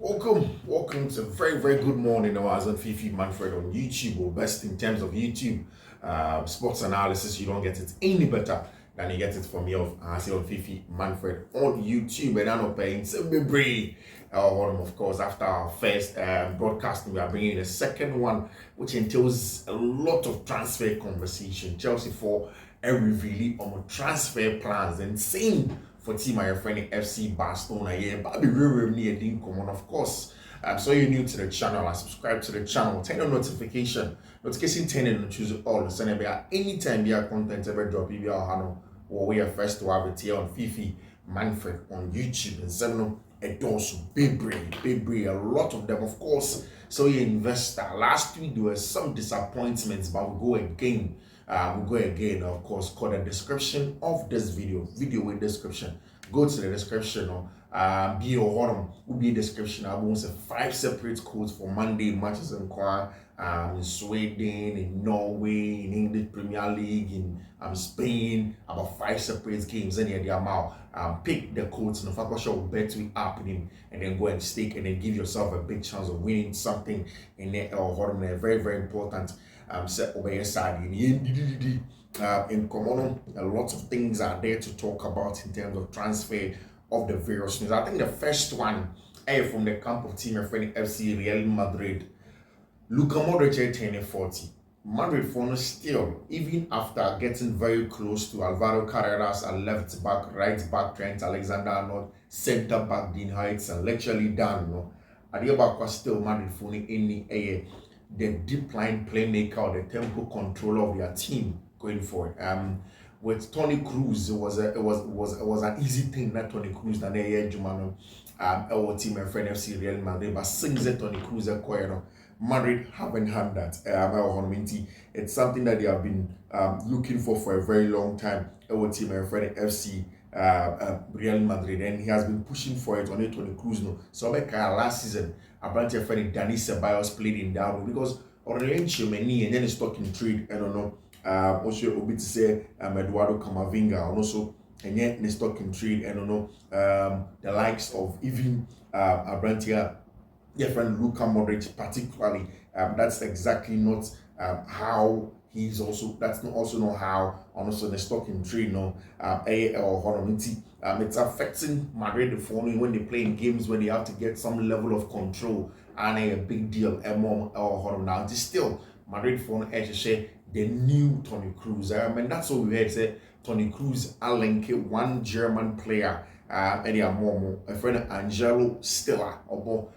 Welcome to very good morning. I was on Fiifi-Manfred on YouTube, or best in terms of YouTube sports analysis. You don't get it any better than you get it from me on Fiifi-Manfred on YouTube. And I'm not paying Simbibri. Of course, after our first broadcasting, we are bringing the second one, which entails a lot of transfer conversation. Chelsea for a reveal on transfer plans and same for team my friend FC Barcelona. Yeah, but be real near Dean Common, of course. So you're new to the channel, and subscribe to the channel, turn on notification, turn and choose all the same. Anytime your content ever drop, you are or we are first to have it here on Fiifi-Manfred on YouTube and seven it also big brain, a lot of them, of course. So you investor. Last week there were some disappointments, but we'll go again. Of course, call the description of this video with description. Go to the description be your home will be description. I will say 5 separate codes for Monday matches in Sweden, in Norway, in English Premier League, in Spain, about 5 separate games. Any of the amount. Pick the codes and if show Betway app in and then go and stake and then give yourself a big chance of winning something in there or very important. Set over your side in common. A lot of things are there to talk about in terms of transfer of the various news. I think the first one from the camp of team friend FC Real Madrid. Luka Modric turning 40. Madrid for still, even after getting very close to Alvaro Carreras at left back, right back, Trent Alexander-Arnold, center back, Dean Heights, and literally done. No, Adiabakwa still Madrid for any the deep line playmaker or the tempo controller of their team going forward. With Toni Kroos, it was an easy thing that Toni Kroos than a Jumano our team and friend FC Real Madrid, but since Toni Kroos acquired, Madrid haven't had that. It's something that they have been looking for a very long time. Our team and friend FC Real Madrid, and he has been pushing for it on Toni Kroos. No, so last season, a branch of friend Dani Ceballos played in that role because Orange many and then it's stuck in trade. I don't know. Also, Obi to say Eduardo Camavinga, and also and yet they stuck in trade. I don't know the likes of even a branch here. Your friend Luka Modric, particularly, that's exactly not how he's also. That's not also not how. Also, the stock in trade, no, it's affecting Madrid the following when they play in games when they have to get some level of control and a big deal. Now, still Madrid for the new Toni Kroos. And that's what we heard say. Toni Kroos, Alenke, one German player, a friend Angelo Stella, or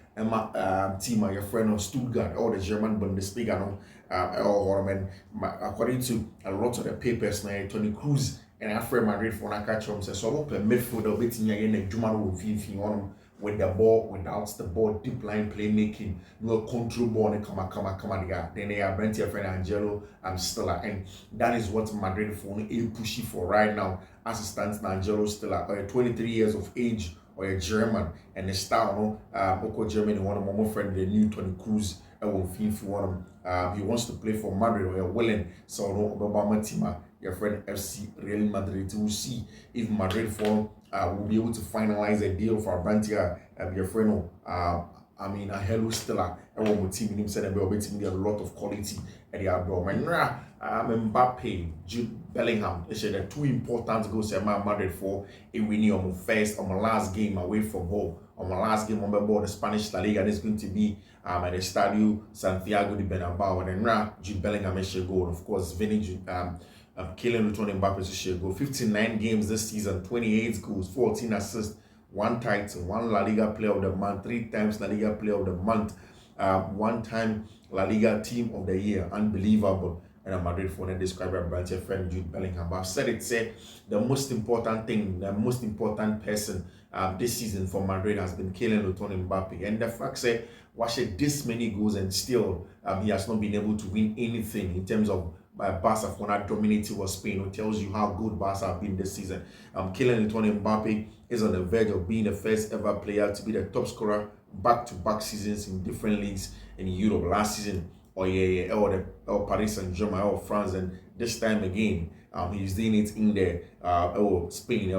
team, your friend of Stuttgart, or the German Bundesliga, according to a lot of the papers, Toni Kroos and Alfred Madrid for Nakachom says, so open midfielder waiting again a Jumano with the ball, without the ball, deep line playmaking, no control ball, and come, then they are Brent, your friend Angelo Stella, and that is what Madrid for a pushy for right now, as it stands now. Angelo Stella, 23 years of age, or a German, and the star, Germany, one of my friend, the new Toni Kroos, he wants to play for Madrid, or willing, so Obama team, your friend FC Real Madrid, to see if Madrid form will be able to finalize a deal for Brantia, your friend, a hello Stella, and team himself, and we're waiting a lot of quality at the outdoor. Mbappe, Jude Bellingham, they said the two important goals at Madrid for a winning on first on my last game away from home. On my last game on the board, the Spanish La Liga, and it's going to be at the Estadio Santiago de Bernabeu. And then Jude Bellingham should go, and of course, Vinny Kylian returning Mbappe should go. 59 games this season, 28 goals, 14 assists, 1 title, 1 La Liga Player of the Month, 3 times La Liga Player of the Month, 1 time La Liga Team of the Year. Unbelievable. And Madrid for the describer branch friend Jude Bellingham. But I've said it, the most important thing, the most important person this season for Madrid has been Kylian Mbappe. And the fact said, watch this many goals and still he has not been able to win anything in terms of Barca for not dominating was Spain. It tells you how good Barca have been this season. Kylian Mbappe is on the verge of being the first ever player to be the top scorer back-to-back seasons in different leagues in Europe. Last season, or Paris Saint-Germain or France, and this time again he's doing it in the Spain.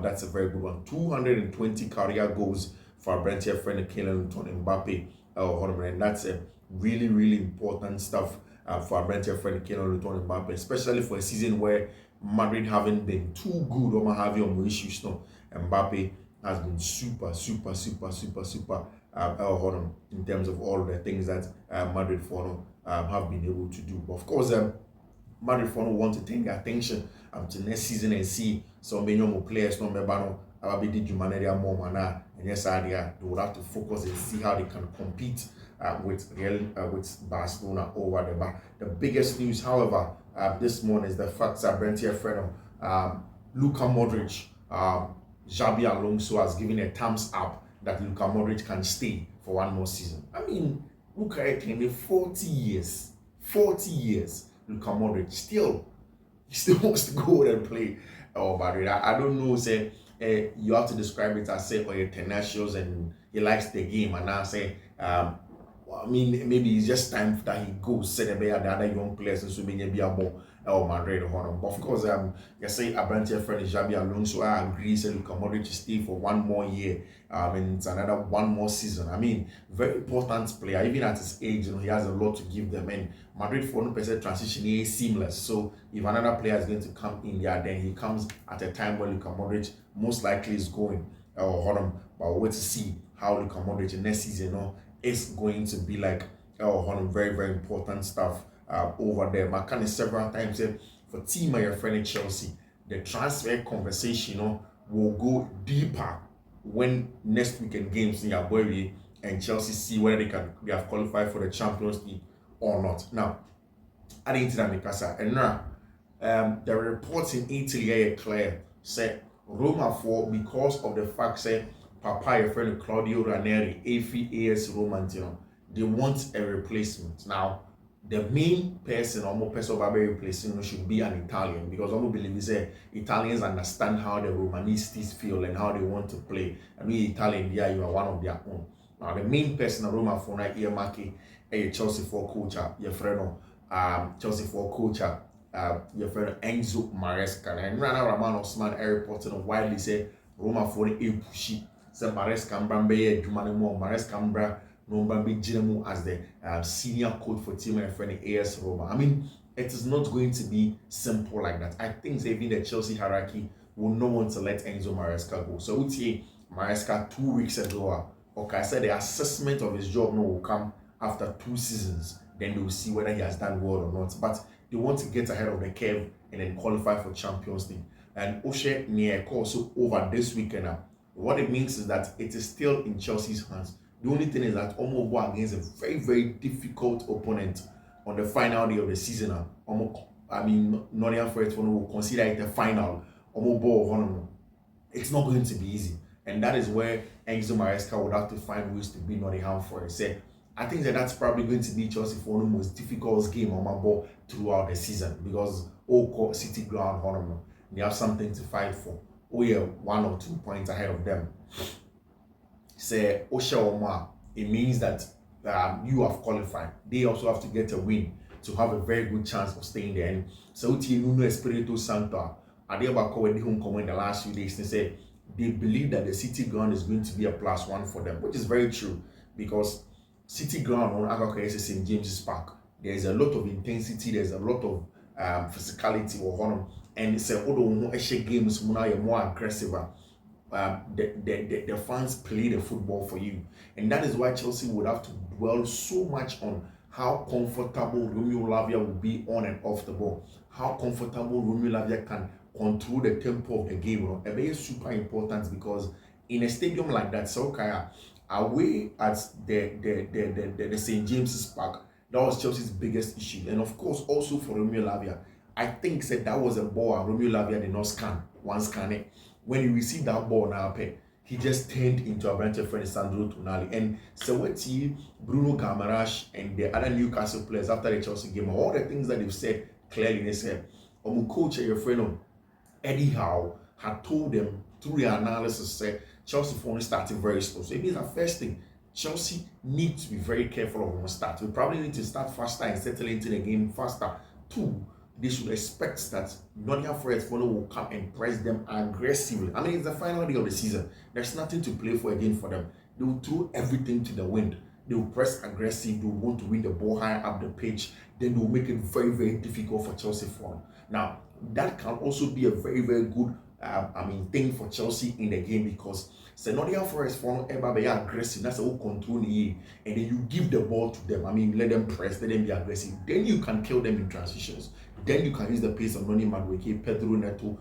That's a very good one. 220 career goals for our brand here friend Kylian Mbappe, and that's a really important stuff for our brand here friend Kylian Mbappe, especially for a season where Madrid haven't been too good or having on issues. No, Mbappe has been super in terms of all the things that Madrid have been able to do. But of course, Madrid want to take their attention to next season and see some more players no member Ababidi Jumaneria more and yes, idea they would have to focus and see how they can compete with Barcelona over the bar. The biggest news, however, this morning is the fact that Brentia friend Luka Modric, Xabi Alonso has given a thumbs up that Luka Modric can stay for one more season. I mean, Luka can be 40 years. Luka Modric he still wants to go and play Madrid. I don't know, say you have to describe it as say you're tenacious and he likes the game, and I say I mean maybe it's just time that he goes set the other young players and so maybe be more Madrid or but of course you say Abrantia friend Xabi Alonso I agree say Luka Modric to stay for one more year and it's another one more season. I mean very important player even at his age, he has a lot to give them, and Madrid for 100% transition is seamless. So if another player is going to come in there, then he comes at a time where Luka Modric most likely is going but we'll wait to see how Luka Modric next season is going to be like. Very important stuff over there. I can several times for team my friend Chelsea, the transfer conversation will go deeper when next weekend games in Yabury and Chelsea see whether they have qualified for the Champions League or not. Now, I didn't tell Mikasa and now the reports in Italy are clear. Say Roma for because of the fact say Papa your friend Claudio Ranieri, AS Roma, they want a replacement. Now, the main person or more person about replacing should be an Italian, because I don't believe Italians understand how the Romanists feel and how they want to play. I mean, Italian, you are one of their own. Now, the main person at Roma for now, earmarking a Chelsea for coach, your friend, Chelsea for coach, your friend Enzo Maresca. And Rana Raman Osman reported on widely say Roma for a pushy. Say Maresca Mbrambe, Jumanemo, Maresca Mbra. Nomba Jinemu as the senior coach for team and friend AS Roma. I mean, it is not going to be simple like that. I think even the Chelsea hierarchy will not want to let Enzo Maresca go. So Uti Maresca 2 weeks ago, okay, I said the assessment of his job will come after 2 seasons. Then they will see whether he has done well or not. But they want to get ahead of the curve and then qualify for Champions League. And Oshe near also over this weekend. What it means is that it is still in Chelsea's hands. The only thing is that Omo go against a very difficult opponent on the final day of the season. Nottingham Forest will consider it a final. Omo ball, it's not going to be easy, and that is where Enzo Maresca would have to find ways to beat Nottingham Forest. I think that's probably going to be Chelsea for the most difficult game on my ball throughout the season, because City ground, they have something to fight for. We are 1 or 2 points ahead of them. Say Osha Oma, it means that you have qualified. They also have to get a win to have a very good chance of staying there. And so Nuno Espirito Santo, Adeba when home come in the last few days, they say they believe that the City ground is going to be a +1 for them, which is very true, because City ground on Agaka St. James's Park, there is a lot of intensity, there's a lot of physicality and it's a games more aggressive. The fans play the football for you, and that is why Chelsea would have to dwell so much on how comfortable Romeo Lavia will be on and off the ball, how comfortable Romeo Lavia can control the tempo of the game. It is super important, because in a stadium like that, Sokaya, away at the St. James's Park, that was Chelsea's biggest issue, and of course also for Romeo Lavia. I think that was a ball and Romeo Lavia did not scan it. When he received that ball now, he just turned into a branch of friend Sandro Tonali. And Seweti, Bruno Gamarash, and the other Newcastle players after the Chelsea game, all the things that they've said clearly, they said, coach, your friend Eddie Howe had told them through the analysis, said Chelsea only started very slow. So it means the first thing, Chelsea needs to be very careful of when we start. We probably need to start faster and settle into the game faster. 2, they should expect that Nottingham Forest will come and press them aggressively. I mean, it's the final day of the season. There's nothing to play for again for them. They will throw everything to the wind. They will press aggressive. They will want to win the ball high up the pitch. Then they will make it very, very difficult for Chelsea for. Now, that can also be a very, very good thing for Chelsea in the game, because Nottingham Forest for ever be aggressive. That's all control the, and then you give the ball to them. Let them press, let them be aggressive. Then you can kill them in transitions. Then you can use the pace of Noni Madueke, Pedro Neto,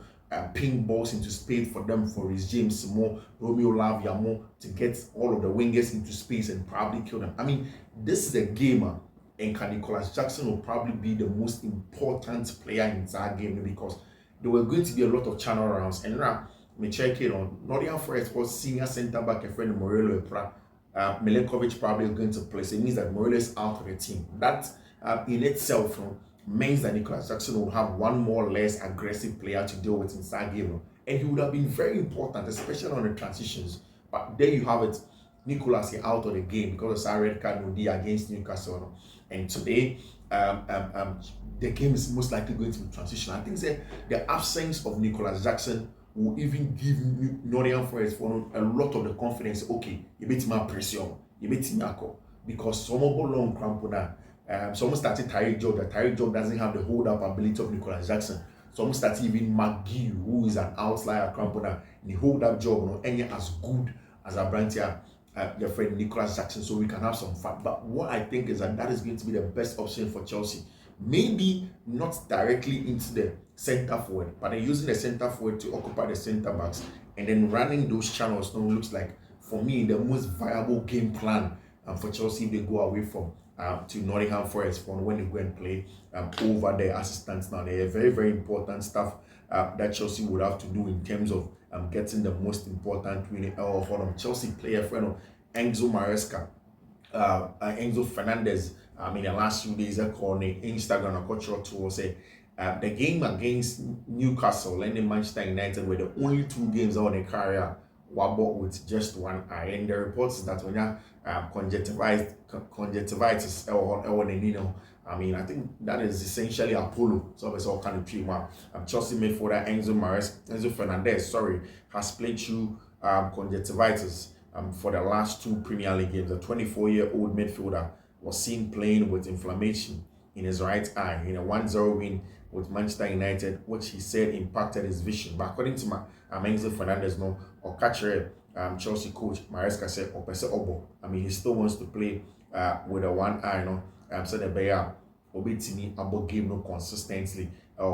ping balls into space for them, for Reece James more, Romeo Lavia more, to get all of the wingers into space and probably kill them. This is a gamer, and Nicholas Jackson will probably be the most important player in that game, because there were going to be a lot of channel rounds. And now, me check it on Nottingham Forest was senior centre back, a friend Morello Epra. Milenkovic probably is going to play, so it means that Morello is out of the team. That in itself means that Nicholas Jackson will have one more less aggressive player to deal with inside game, and he would have been very important, especially on the transitions. But there you have it, Nicholas is out of the game because of red card against Newcastle. And today, the game is most likely going to be transition. I think the absence of Nicholas Jackson will even give Nottingham Forest for a lot of the confidence. Okay, you beat my pressure, you beat me, because some of long crampona. Someone started Tyreek Job. That Tyreek Job doesn't have the hold-up ability of Nicholas Jackson. Someone started even McGee, who is an outlier crampona. The hold-up job, any as good as a Brantia, your friend Nicholas Jackson, so we can have some fun. But what I think is that is going to be the best option for Chelsea. Maybe not directly into the center forward, but they're using the center forward to occupy the center backs, and then running those channels looks like, for me, the most viable game plan for Chelsea if they go away from to Nottingham Forest for when they go and play over their assistants. Now, they have very, very important stuff that Chelsea would have to do in terms of getting the most important winning for Chelsea player friend Enzo Maresca, Enzo Fernandez. In the last few days, I called Instagram a cultural tool say the game against Newcastle and Manchester United were the only two games on the career were bought with just one eye. And the reports is that when you conjunctivitis I think that is essentially Apollo. So it's all kind of treatment. Chelsea midfielder Enzo Fernandez, has played through conjunctivitis for the last two Premier League games. The 24-year-old midfielder was seen playing with inflammation in his right eye in a 1-0 win with Manchester United, which he said impacted his vision. But according to Enzo Fernandez, Chelsea coach Maresca said, he still wants to play with a one eye, so the Bayer obetimi about game consistently they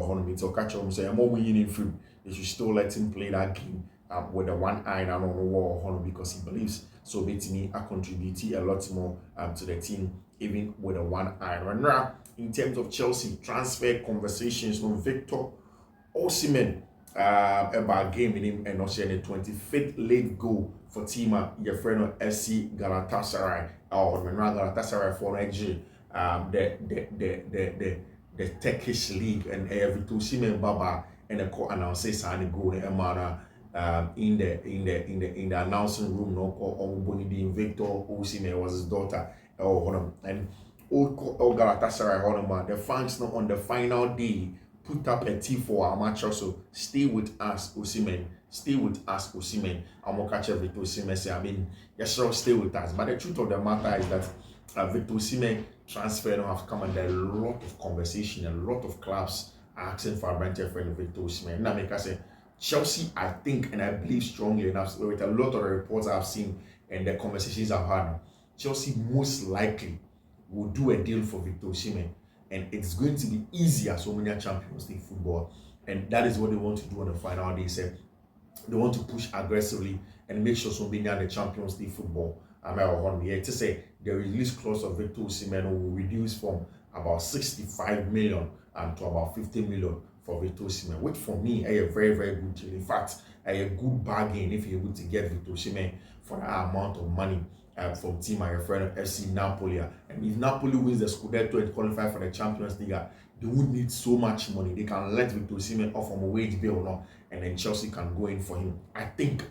should still let him play that game with the one eye on the wall because he believes so betimi contributed a lot more to the team even with a one eye. Right now, in terms of Chelsea transfer conversations, Victor Osimhen about game in him and also the 25th late goal for team your friend FC Galatasaray or Galatasaray for Nigeria, the Turkish league, and Victor Osimhen Baba and the court announces and goal in the announcing room Victor Osimhen was his daughter and old Galatasaray the fans on the final day put up a T for our match also. Stay with us, Osimhen. Stay with us, Osimhen. I'm going to catch Victor Osimhen say, yes, sir, stay with us. But the truth of the matter is that Victor Osimhen transfer have come under a lot of conversation, a lot of clubs asking for a branch friend Victor Osimhen. Now, I say, Chelsea, I think, and I believe strongly enough, with a lot of the reports I've seen and the conversations I've had, Chelsea most likely will do a deal for Victor Osimhen. And it's going to be easier so many Champions League football, and that is what they want to do on the final day. They want to push aggressively and make sure somebody near the Champions League football. To say the release clause of Victor Osimhen will reduce from about 65 million to about 50 million for Victor Osimhen, which for me is a very, very good deal. In fact, a good bargain if you're able to get Victor Osimhen for that amount of money. From team my friend FC Napoli, and if Napoli wins the Scudetto and qualify for the Champions League, they would need so much money. They can let Victor Osimhen off from a wage bill now, and then Chelsea can go in for him. I think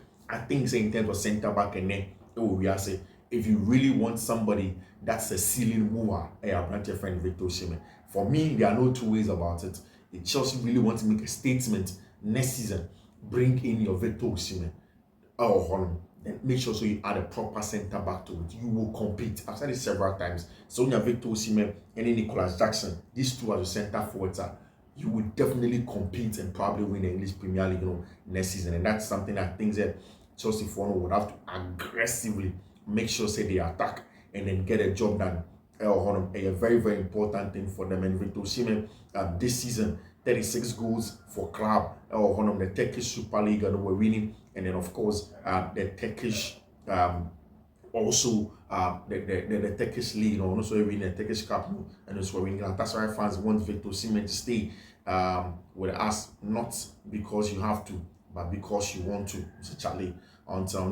say in terms of centre back and then we are say if you really want somebody that's a ceiling mover, branch your friend Victor Osimhen. For me, there are no two ways about it. If Chelsea really want to make a statement next season, bring in your Victor Osimhen. then make sure so you add a proper center back to it. You will compete. I've said it several times. So when you have Victor Osimhen and Nicholas Jackson, these two as your center forwards you will definitely compete and probably win the English Premier League, next season. And that's something I think that Chelsea would have to aggressively make sure say they attack and then get a job done. A very, very important thing for them. And Victor Osimhen this season, 36 goals for club. The Turkish Super League we're winning, and then of course the Turkish also the Turkish league, also winning the Turkish Cup, and also winning. That's why fans want Victor Osimhen to stay with us, not because you have to, but because you want to. So Charlie, until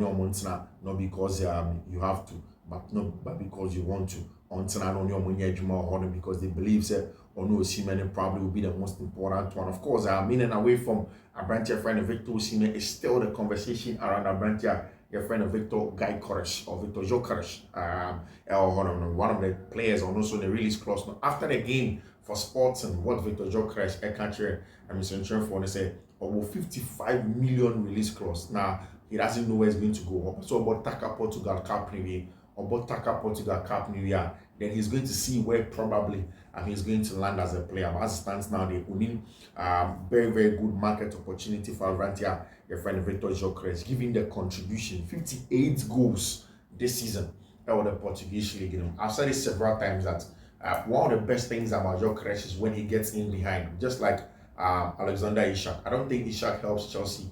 not because you have to, but because you want to. Until I know because they believe that Osimhen probably will be the most important one. Of course, in and away from Abrantia friend of Victor Osimhen, is still the conversation around Abrantia, your friend of Victor Guy Kross or Victor Jokeres, one of the players, and also the release clause. After the game for sports and what Victor Jokeres, a country, and Mr. for say, over 55 million release clause. Now, he doesn't know where he's going to go. So about Taka Portugal Cup New or Taka Portugal Cup New Year, then he's going to see where probably he's going to land as a player. But as it stands now, they need very, very good market opportunity for Abrantia, your friend Victor Jokeres, giving the contribution 58 goals this season for the Portuguese league. I've said it several times that one of the best things about Jokeres is when he gets in behind, just like Alexander Isak. I don't think Isak helps Chelsea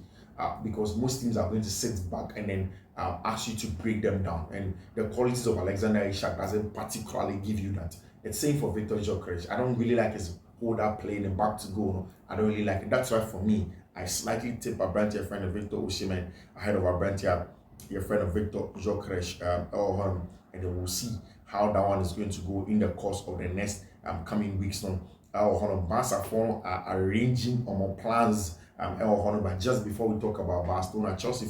because most teams are going to sit back and then ask you to break them down. And the qualities of Alexander Isak doesn't particularly give you that. It's same for Victor Jokeres. I don't really like his holder playing and back to goal. I don't really like it. That's why for me, I slightly tip Abrantia friend of Victor Osimhen ahead of Abrantia, your friend of Victor Jokeres, and then we'll see how that one is going to go in the course of the next coming weeks. Barca are arranging on plans. But just before we talk about Barcelona, Chelsea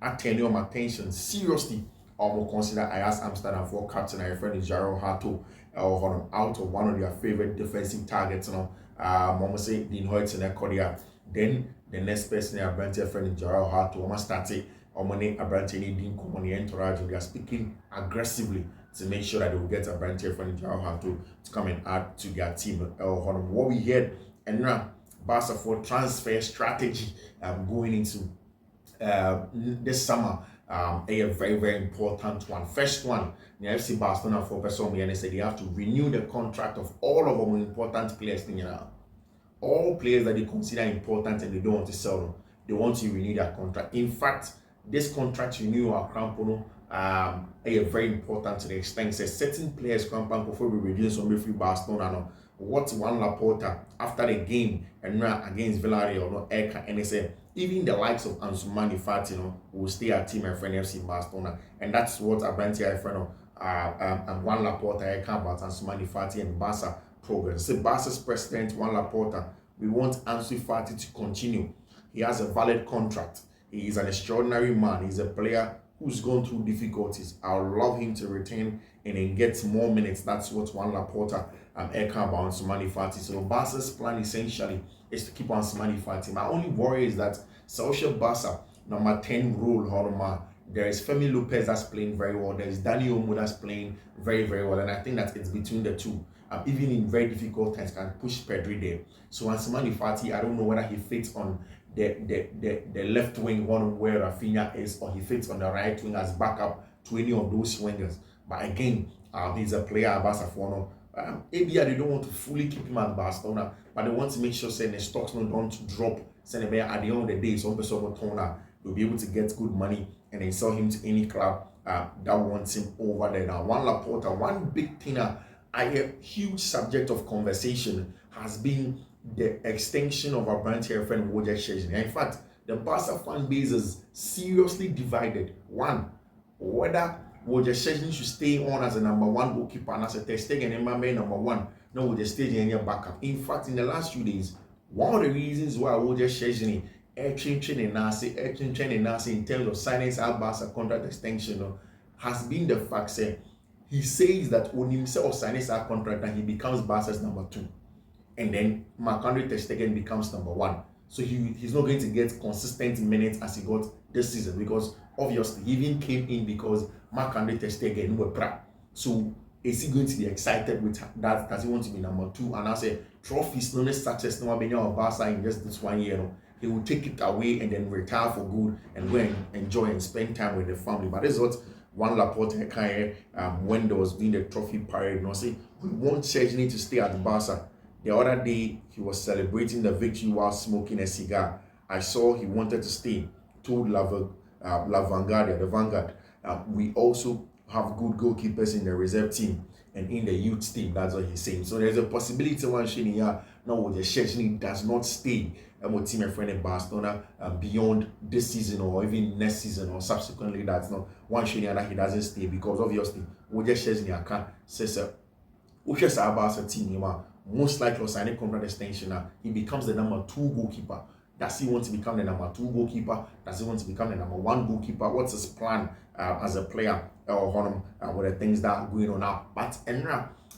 are turning my attention seriously. Consider Ajax Amsterdam for captain and friend Jarrell Hato out of one of their favorite defensive targets. Say Dean Hoyt and Kodia. Then the next person, Abrantia friend Jarrell Hato, almost started. Abrantia Dean Komoni entourage. They are speaking aggressively to make sure that they will get Abrantia friend Jarrell Hato to come and add to their team. What we heard and now Barca for transfer strategy going into this summer. A very, very important one. First one, the FC Barcelona for person and they said they have to renew the contract of all of our important players. All players that they consider important and they don't want to sell them, they want to renew their contract. In fact, this contract renewal are Crampono very important to the extent that certain players Crampono before we reduce on free Barcelona. What one Laporta after the game and against Villarreal and they said even the likes of Ansu Fati will stay at team and friend FC Barcelona, and that's what Abrantia friend and Juan Laporta about Ansu Fati and Barca progress. So Barca's president Juan Laporta, we want Ansu Fati to continue. He has a valid contract. He is an extraordinary man. He's a player who's gone through difficulties. I would love him to retain and then get more minutes. That's what Juan Laporta about Ansu Fati. So Barca's plan essentially is to keep Ansu Fati. My only worry is that social Barca number 10 role, there is Femi Lopez that's playing very well. There is Dani Olmo that's playing very, very well. And I think that it's between the two. Even in very difficult times, can push Pedri there. So Ansu Fati, I don't know whether he fits on the left wing one where Rafinha is, or he fits on the right wing as backup to any of those swingers. But again, he's a player at Barcelona. Maybe they don't want to fully keep him at Barcelona, but they want to make sure the stocks don't drop. At the end of the day, some person will be able to get good money and then sell him to any club that wants him over there. Now, Juan Laporta, one big thing, a huge subject of conversation has been the extension of our brand here friend Wojciech Szczesny. In fact, the Barca fan base is seriously divided. One, whether Wojciech Szczesny should stay on as a number one goalkeeper and as a Ter Stegen and number one. No, with the stage in your backup. In fact, in the last few days, one of the reasons why Wojciech Szczesny in terms of signing our Barca contract extension has been the fact that he says that when himself signs our contract and he becomes Barca's number two. And then Marc-Andre Ter Stegen becomes number one. So he's not going to get consistent minutes as he got this season because obviously he even came in because Mark Andre Ter Stegen were pra. So is he going to be excited with that? Does he want to be number 2? And I say trophies, no success, no being on Barca in just this 1 year. No? He will take it away and then retire for good and go and enjoy and spend time with the family. But this is what one Laporte kind when there was doing the trophy parade. You know, say we want Szczęsny to stay at Barca. The other day he was celebrating the victory while smoking a cigar. I saw he wanted to stay. Told La Vanguardia, the Vanguard. We also have good goalkeepers in the reserve team and in the youth team. That's what he's saying. So there's a possibility one Shani now with the Szczęsny does not stay with team and friend in Barcelona beyond this season or even next season or subsequently. That's not one Shani that he doesn't stay because obviously with the Szczęsny I can't say so. Which is our Barca team, most likely signing contract extension, he becomes the number 2 goalkeeper. Does he want to become the number 2 goalkeeper? Does he want to become the number 1 goalkeeper? What's his plan as a player with the things that are going on now? But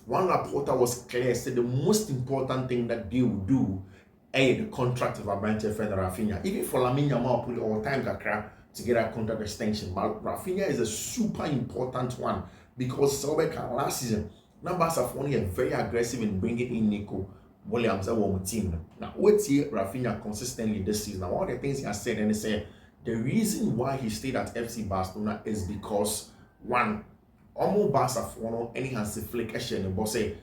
one Laporta was clear, said the most important thing that they will do is the contract of Abrante friend Rafinha. Even for Lamine Yamal, put all time to get a contract extension. But Rafinha is a super important one because last season, numbers have only very aggressive in bringing in Nico Williams team. Now, what's here Rafinha consistently this season? Now, one of the things he has said, and he said the reason why he stayed at FC Barcelona is because one, almost Barca for any Hansi Flick and the boss say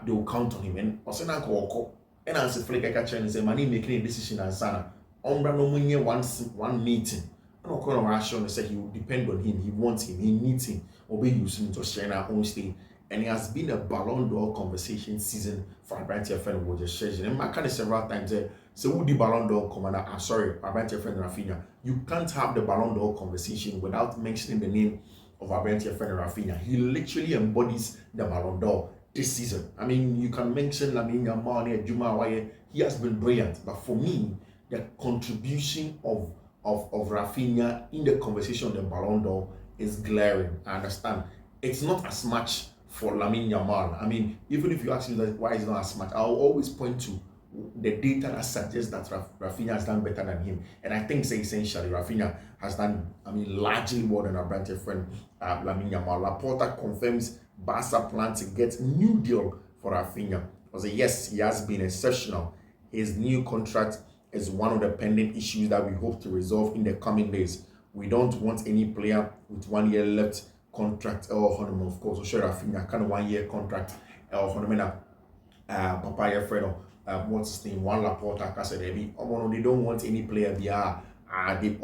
they will count on him. And Osimhen ko and Hansi Flick and say money making a decision and sana. Ombra no money one meeting. And of course, say he will depend on him. He wants him. He needs him. Or be using to share our own stay. And it has been a Ballon d'Or conversation season for Abrante friend with the Szczęsny. And I can several times say, so who the Ballon d'Or commander? I'm sorry, Abrante friend Rafinha. You can't have the Ballon d'Or conversation without mentioning the name of Abrante friend Rafinha. He literally embodies the Ballon d'Or this season. I mean, you can mention Lamine Yamal, Juma Waye. He has been brilliant. But for me, the contribution of Rafinha in the conversation on the Ballon d'Or is glaring. I understand. It's not as much for Lamine Yamal. I mean, even if you ask me that why it's not as much, I'll always point to the data that suggests that Rafinha has done better than him. And I think essentially Rafinha has done, largely more than our Abrante friend Lamine Yamal. Laporta confirms Barca plan to get new deal for Rafinha. Because yes, he has been exceptional. His new contract is one of the pending issues that we hope to resolve in the coming days. We don't want any player with 1 year left contract of course, so sure Rafinha kind of 1 year contract Papaya Fredo what's his name, one Laporta Casadebi they don't want any player via they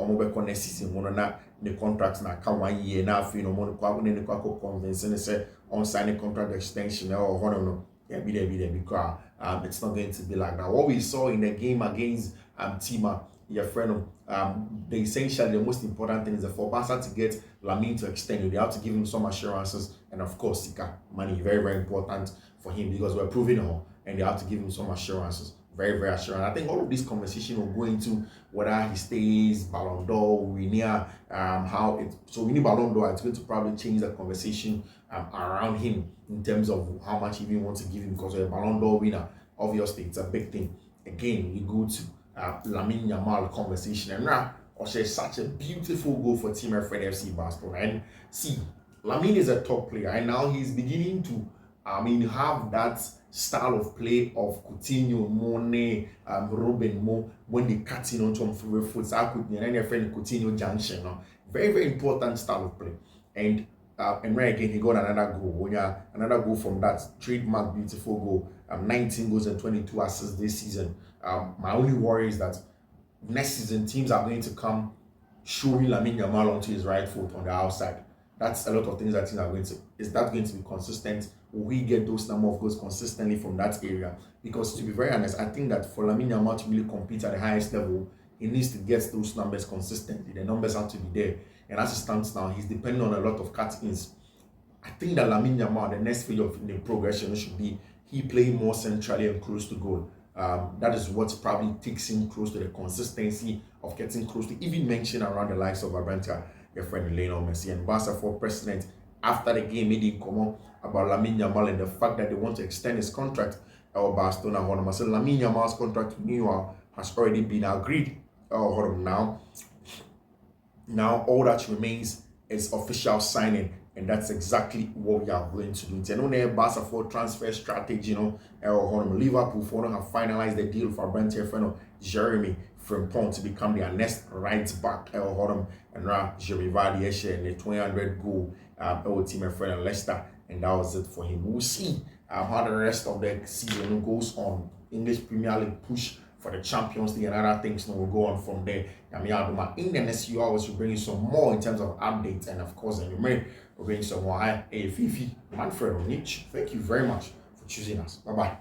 next season the contracts now come 1 year now convincing say on signing contract extension or be there because it's not going to be like that. What we saw in the game against Tima, your friend, essentially the most important thing is that for Barca to get Lamine to extend, they have to give him some assurances, and of course, Sika money very, very important for him because we're proving all, and they have to give him some assurances. Very, very assuring. I think all of this conversation will go into whether he stays, Ballon d'Or, we near how it. So we need Ballon d'Or. It's going to probably change the conversation around him in terms of how much he even wants to give him because we're a Ballon d'Or winner. Obviously, it's a big thing. Again, we go to Lamine Yamal conversation, and now Oshe such a beautiful goal for Team Fred FC Barcelona. And see, Lamine is a top player, and now he's beginning to have that style of play of Coutinho, Mone, Robin Mo when they cut in onto favorite foot. So I could and your friend Coutinho junction. No? Very, very important style of play. And right again, he got another goal. Another goal from that trademark beautiful goal. 19 goals and 22 assists this season. My only worry is that next season teams are going to come showing Lamine Yamal onto his right foot on the outside. That's a lot of things that teams are going to. Is that going to be consistent? Will we get those number of goals consistently from that area? Because to be very honest, I think that for Lamine Yamal to really compete at the highest level, he needs to get those numbers consistently. The numbers have to be there. And as it stands now, he's depending on a lot of cut-ins. I think that Lamine Yamal, the next phase of the progression should be he playing more centrally and close to goal. That is what probably takes him close to the consistency of getting close to even mention around the likes of Abrante, your friend Lionel Messi. And Barca for president after the game made him come on about Lamine Yamal and the fact that they want to extend his contract at Barcelona. So Lamine Yamal's contract renewal has already been agreed now. Now all that remains is official signing, and that's exactly what we are going to do. Tenone Barca for transfer strategy, Liverpool for have finalized the deal for Brentford friend Jeremy Frimpong to become their next right back. And now Jeremy Vardy and the 200 goal our team friend Leicester, and that was it for him. We'll see how the rest of the season goes on. English Premier League push for the Champions League and other things will go on from there. In the next few hours, we'll bring you some more in terms of updates, and of course, we'll bring you some more. Fiifi-Manfred on each. Thank you very much for choosing us. Bye bye.